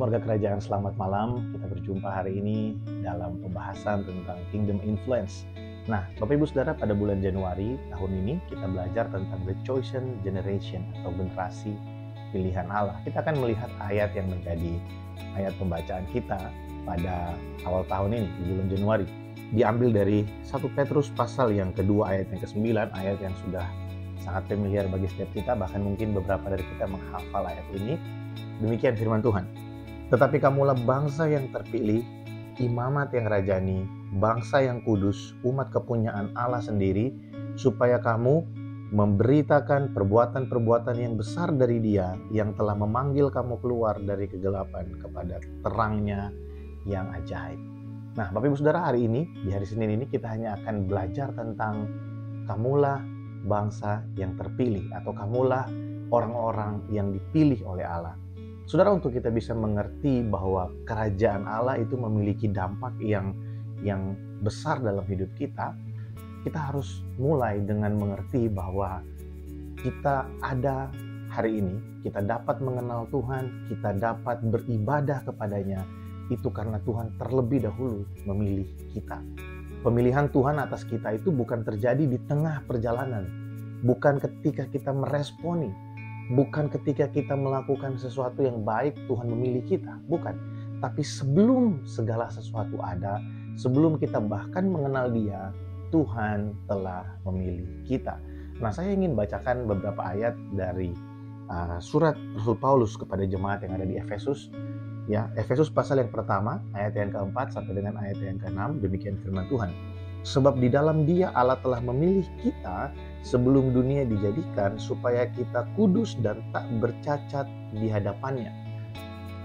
Shalom warga kerajaan, selamat malam. Kita berjumpa hari ini dalam pembahasan tentang Kingdom Influence. Nah, Bapak Ibu Saudara, pada bulan Januari tahun ini kita belajar tentang The Chosen Generation atau generasi pilihan Allah. Kita akan melihat ayat yang menjadi ayat pembacaan kita pada awal tahun ini, di bulan Januari. Diambil dari 1 Petrus pasal yang kedua ayat yang ke-9, ayat yang sudah sangat familiar bagi setiap kita, bahkan mungkin beberapa dari kita menghafal ayat ini. Demikian firman Tuhan. Tetapi kamulah bangsa yang terpilih, imamat yang rajani, bangsa yang kudus, umat kepunyaan Allah sendiri, supaya kamu memberitakan perbuatan-perbuatan yang besar dari Dia yang telah memanggil kamu keluar dari kegelapan kepada terangnya yang ajaib. Nah, Bapak Ibu Saudara, hari ini, di hari Senin ini kita hanya akan belajar tentang kamulah bangsa yang terpilih atau kamulah orang-orang yang dipilih oleh Allah. Saudara, untuk kita bisa mengerti bahwa kerajaan Allah itu memiliki dampak yang besar dalam hidup kita, kita harus mulai dengan mengerti bahwa kita ada hari ini, kita dapat mengenal Tuhan, kita dapat beribadah kepadanya, itu karena Tuhan terlebih dahulu memilih kita. Pemilihan Tuhan atas kita itu bukan terjadi di tengah perjalanan, bukan ketika kita meresponi, bukan ketika kita melakukan sesuatu yang baik Tuhan memilih kita, bukan. Tapi sebelum segala sesuatu ada, sebelum kita bahkan mengenal Dia, Tuhan telah memilih kita. Nah, saya ingin bacakan beberapa ayat dari surat Rasul Paulus kepada jemaat yang ada di Efesus. Ya, Efesus pasal yang pertama, ayat yang keempat sampai dengan ayat yang keenam, demikian firman Tuhan. Sebab di dalam Dia Allah telah memilih kita sebelum dunia dijadikan supaya kita kudus dan tak bercacat di hadapannya.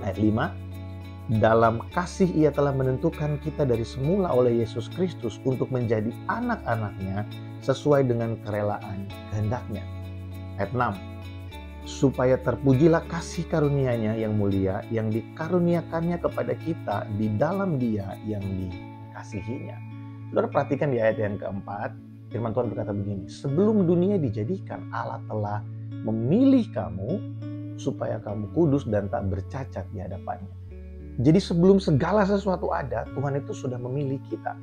Ayat 5, dalam kasih Ia telah menentukan kita dari semula oleh Yesus Kristus untuk menjadi anak-anaknya sesuai dengan kerelaan kehendak-Nya. Ayat 6, supaya terpujilah kasih karunia-Nya yang mulia yang dikaruniakannya kepada kita di dalam Dia yang dikasihinya. Saudara, perhatikan di ayat yang keempat, firman Tuhan berkata begini, sebelum dunia dijadikan Allah telah memilih kamu supaya kamu kudus dan tak bercacat di hadapannya. Jadi sebelum segala sesuatu ada, Tuhan itu sudah memilih kita.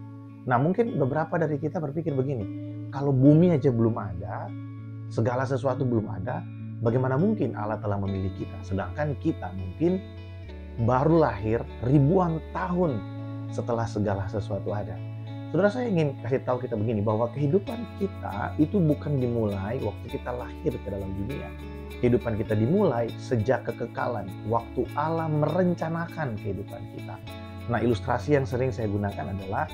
Nah, mungkin beberapa dari kita berpikir begini, kalau bumi aja belum ada, segala sesuatu belum ada, bagaimana mungkin Allah telah memilih kita? Sedangkan kita mungkin baru lahir ribuan tahun setelah segala sesuatu ada. Saudara, saya ingin kasih tahu kita begini, bahwa kehidupan kita itu bukan dimulai waktu kita lahir ke dalam dunia. Kehidupan kita dimulai sejak kekekalan, waktu Allah merencanakan kehidupan kita. Nah, ilustrasi yang sering saya gunakan adalah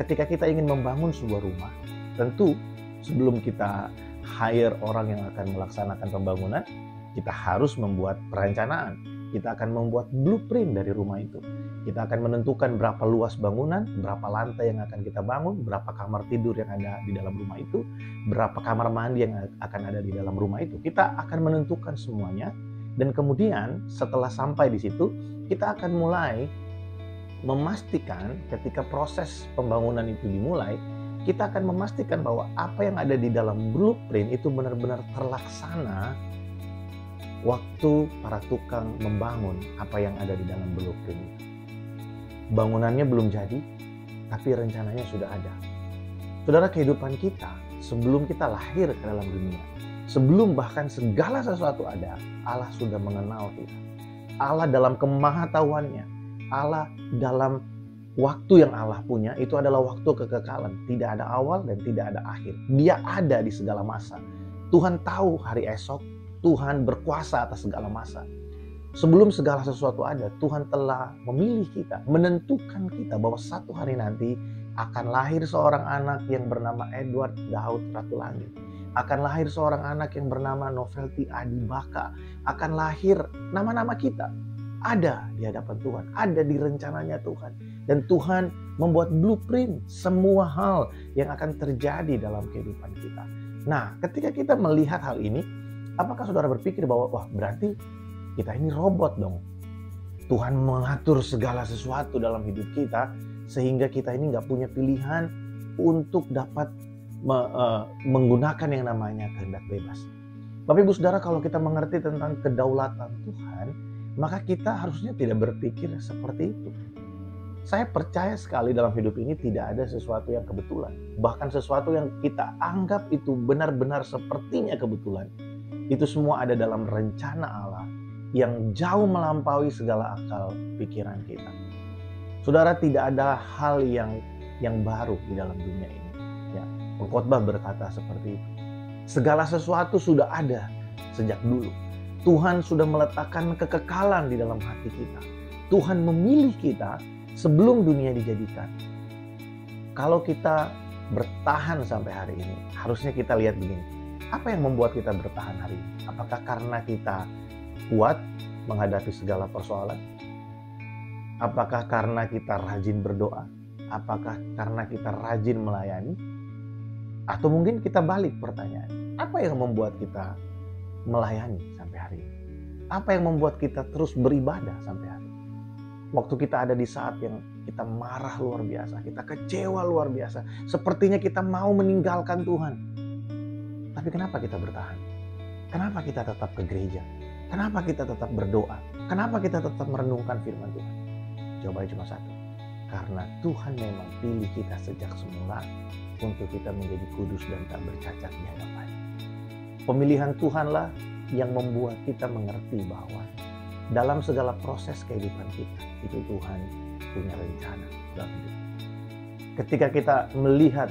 ketika kita ingin membangun sebuah rumah, tentu sebelum kita hire orang yang akan melaksanakan pembangunan, kita harus membuat perencanaan. Kita akan membuat blueprint dari rumah itu. Kita akan menentukan berapa luas bangunan, berapa lantai yang akan kita bangun, berapa kamar tidur yang ada di dalam rumah itu, berapa kamar mandi yang akan ada di dalam rumah itu. Kita akan menentukan semuanya, dan kemudian setelah sampai di situ, kita akan mulai memastikan ketika proses pembangunan itu dimulai, kita akan memastikan bahwa apa yang ada di dalam blueprint itu benar-benar terlaksana waktu para tukang membangun apa yang ada di dalam blueprint itu. Bangunannya belum jadi, tapi rencananya sudah ada. Saudara, kehidupan kita sebelum kita lahir ke dalam dunia, sebelum bahkan segala sesuatu ada, Allah sudah mengenal kita. Allah dalam kemahatauannya, Allah dalam waktu yang Allah punya, itu adalah waktu kekekalan. Tidak ada awal dan tidak ada akhir. Dia ada di segala masa. Tuhan tahu hari esok, Tuhan berkuasa atas segala masa. Sebelum segala sesuatu ada, Tuhan telah memilih kita, menentukan kita bahwa satu hari nanti akan lahir seorang anak yang bernama Edward Daud Ratu Langit. Akan lahir seorang anak yang bernama Novelty Adibaka. Akan lahir nama-nama kita. Ada di hadapan Tuhan, ada di rencananya Tuhan. Dan Tuhan membuat blueprint semua hal yang akan terjadi dalam kehidupan kita. Nah, ketika kita melihat hal ini, apakah saudara berpikir bahwa wah, berarti kita ini robot dong? Tuhan mengatur segala sesuatu dalam hidup kita sehingga kita ini nggak punya pilihan untuk dapat menggunakan yang namanya kehendak bebas. Bapak Ibu Saudara, kalau kita mengerti tentang kedaulatan Tuhan, maka kita harusnya tidak berpikir seperti itu. Saya percaya sekali dalam hidup ini tidak ada sesuatu yang kebetulan. Bahkan sesuatu yang kita anggap itu benar-benar sepertinya kebetulan, itu semua ada dalam rencana Allah yang jauh melampaui segala akal pikiran kita. Saudara, tidak ada hal yang baru di dalam dunia ini. Ya, pengkhotbah berkata seperti itu. Segala sesuatu sudah ada sejak dulu. Tuhan sudah meletakkan kekekalan di dalam hati kita. Tuhan memilih kita sebelum dunia dijadikan. Kalau kita bertahan sampai hari ini, harusnya kita lihat begini. Apa yang membuat kita bertahan hari ini? Apakah karena kita kuat menghadapi segala persoalan? Apakah karena kita rajin berdoa? Apakah karena kita rajin melayani? Atau mungkin kita balik pertanyaan. Apa yang membuat kita melayani sampai hari ini? Apa yang membuat kita terus beribadah sampai hari ini? Waktu kita ada di saat yang kita marah luar biasa, kita kecewa luar biasa, sepertinya kita mau meninggalkan Tuhan. Tapi kenapa kita bertahan? Kenapa kita tetap ke gereja? Kenapa kita tetap berdoa? Kenapa kita tetap merenungkan firman Tuhan? Jawabannya cuma satu. Karena Tuhan memang pilih kita sejak semula untuk kita menjadi kudus dan tak bercacat di hadapannya. Pemilihan Tuhanlah yang membuat kita mengerti bahwa dalam segala proses kehidupan kita, itu Tuhan punya rencana dalam hidup kita. Ketika kita melihat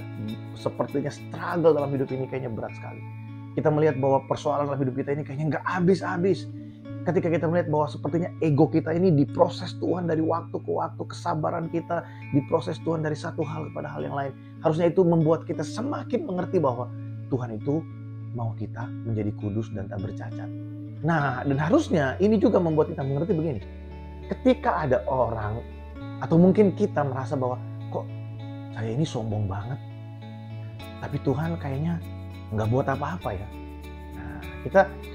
sepertinya struggle dalam hidup ini kayaknya berat sekali. Kita melihat bahwa persoalan dalam hidup kita ini kayaknya nggak habis-habis. Ketika kita melihat bahwa sepertinya ego kita ini diproses Tuhan dari waktu ke waktu, kesabaran kita diproses Tuhan dari satu hal kepada hal yang lain. Harusnya itu membuat kita semakin mengerti bahwa Tuhan itu mau kita menjadi kudus dan tak bercacat. Nah, dan harusnya ini juga membuat kita mengerti begini. Ketika ada orang, atau mungkin kita merasa bahwa, kok saya ini sombong banget, tapi Tuhan kayaknya nggak buat apa-apa ya. Nah,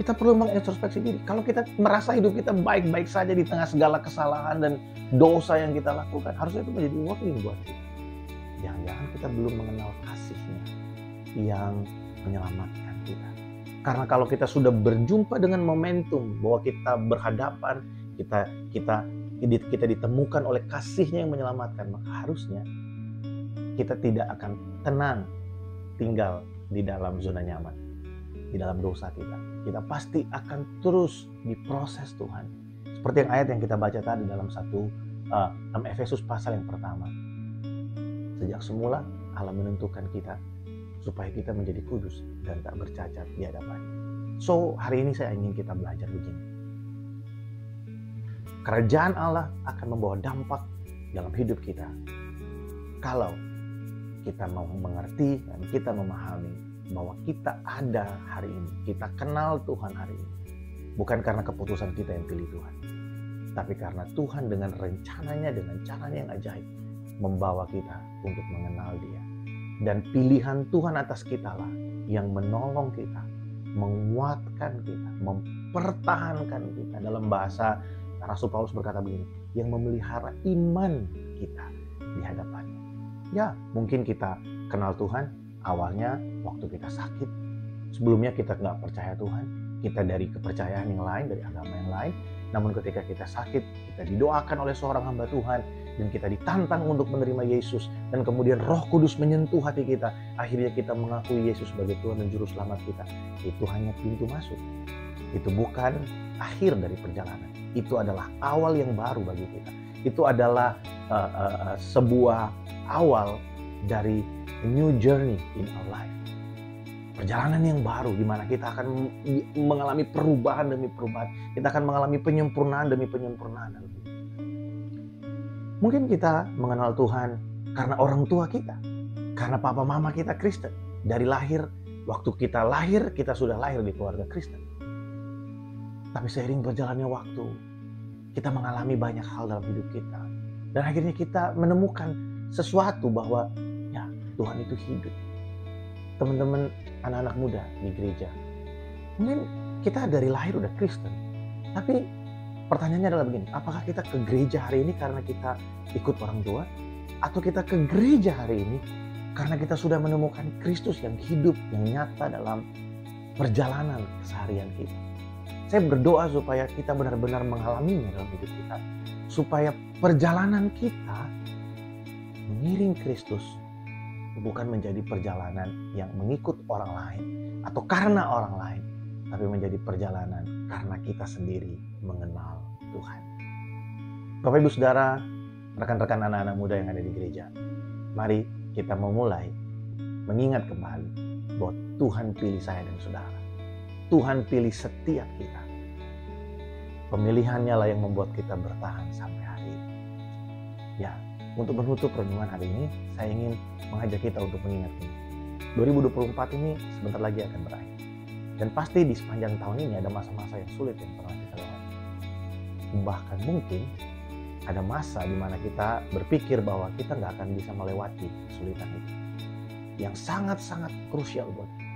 kita perlu mengintrospeksi diri. Kalau kita merasa hidup kita baik-baik saja di tengah segala kesalahan dan dosa yang kita lakukan, harusnya itu menjadi warning buat kita. Jangan-jangan kita belum mengenal kasih-Nya yang menyelamatkan kita. Karena kalau kita sudah berjumpa dengan momentum bahwa kita berhadapan, kita ditemukan oleh kasih-Nya yang menyelamatkan, maka harusnya kita tidak akan tenang tinggal di dalam zona nyaman, di dalam dosa kita. Kita pasti akan terus diproses Tuhan. Seperti yang ayat yang kita baca tadi dalam dalam Efesus pasal yang pertama. Sejak semula Allah menentukan kita supaya kita menjadi kudus dan tak bercacat di hadapannya. So, hari ini saya ingin kita belajar begini. Kerajaan Allah akan membawa dampak dalam hidup kita kalau kita mau mengerti dan kita memahami bahwa kita ada hari ini. Kita kenal Tuhan hari ini. Bukan karena keputusan kita yang pilih Tuhan, tapi karena Tuhan dengan rencananya, dengan caranya yang ajaib, membawa kita untuk mengenal Dia. Dan pilihan Tuhan atas kita lah yang menolong kita, menguatkan kita, mempertahankan kita. Dalam bahasa Rasul Paulus berkata begini, yang memelihara iman kita di hadapannya. Ya, mungkin kita kenal Tuhan awalnya waktu kita sakit. Sebelumnya kita nggak percaya Tuhan. Kita dari kepercayaan yang lain, dari agama yang lain. Namun ketika kita sakit, kita didoakan oleh seorang hamba Tuhan. Dan kita ditantang untuk menerima Yesus. Dan kemudian Roh Kudus menyentuh hati kita. Akhirnya kita mengakui Yesus sebagai Tuhan dan Juru Selamat kita. Itu hanya pintu masuk. Itu bukan akhir dari perjalanan. Itu adalah awal yang baru bagi kita. Itu adalah sebuah awal dari a new journey in our life. Perjalanan yang baru di mana kita akan mengalami perubahan demi perubahan. Kita akan mengalami penyempurnaan demi penyempurnaan. Mungkin kita mengenal Tuhan karena orang tua kita. Karena papa mama kita Kristen. Dari lahir, waktu kita lahir, kita sudah lahir di keluarga Kristen. Tapi seiring berjalannya waktu, kita mengalami banyak hal dalam hidup kita. Dan akhirnya kita menemukan sesuatu bahwa ya Tuhan itu hidup. Teman-teman anak-anak muda di gereja, mungkin kita dari lahir udah Kristen. Tapi pertanyaannya adalah begini, apakah kita ke gereja hari ini karena kita ikut orang tua? Atau kita ke gereja hari ini karena kita sudah menemukan Kristus yang hidup, yang nyata dalam perjalanan keseharian kita? Saya berdoa supaya kita benar-benar mengalaminya dalam hidup kita. Supaya perjalanan kita mengiring Kristus bukan menjadi perjalanan yang mengikut orang lain atau karena orang lain, tapi menjadi perjalanan karena kita sendiri mengenal Tuhan. Bapak Ibu Saudara, rekan-rekan anak-anak muda yang ada di gereja, mari kita memulai mengingat kembali bahwa Tuhan pilih saya dan saudara. Tuhan pilih setiap kita. Pemilihannya lah yang membuat kita bertahan sampai hari ini. Ya, untuk menutup renungan hari ini, saya ingin mengajak kita untuk mengingat ini. 2024 ini sebentar lagi akan berakhir. Dan pasti di sepanjang tahun ini ada masa-masa yang sulit yang pernah kita lewati. Bahkan mungkin ada masa di mana kita berpikir bahwa kita nggak akan bisa melewati kesulitan itu. Yang sangat-sangat krusial buat kita.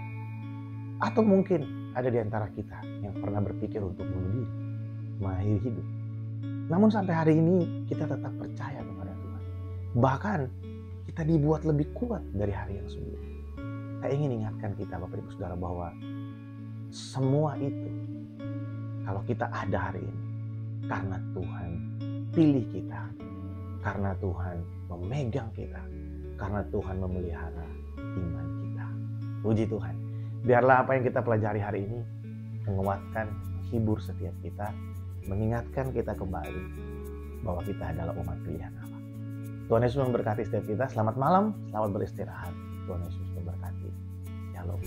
Atau mungkin ada di antara kita yang pernah berpikir untuk bunuh diri, mengakhiri hidup. Namun sampai hari ini kita tetap percaya kepada Tuhan. Bahkan kita dibuat lebih kuat dari hari yang sebelumnya. Saya ingin ingatkan kita Bapak Ibu Saudara bahwa semua itu kalau kita ada hari ini karena Tuhan pilih kita, karena Tuhan memegang kita, karena Tuhan memelihara iman kita. Puji Tuhan. Biarlah apa yang kita pelajari hari ini menguatkan, menghibur setiap kita, mengingatkan kita kembali bahwa kita adalah umat pilihan Allah. Tuhan Yesus memberkati setiap kita. Selamat malam, selamat beristirahat. Tuhan Yesus memberkati. Shalom.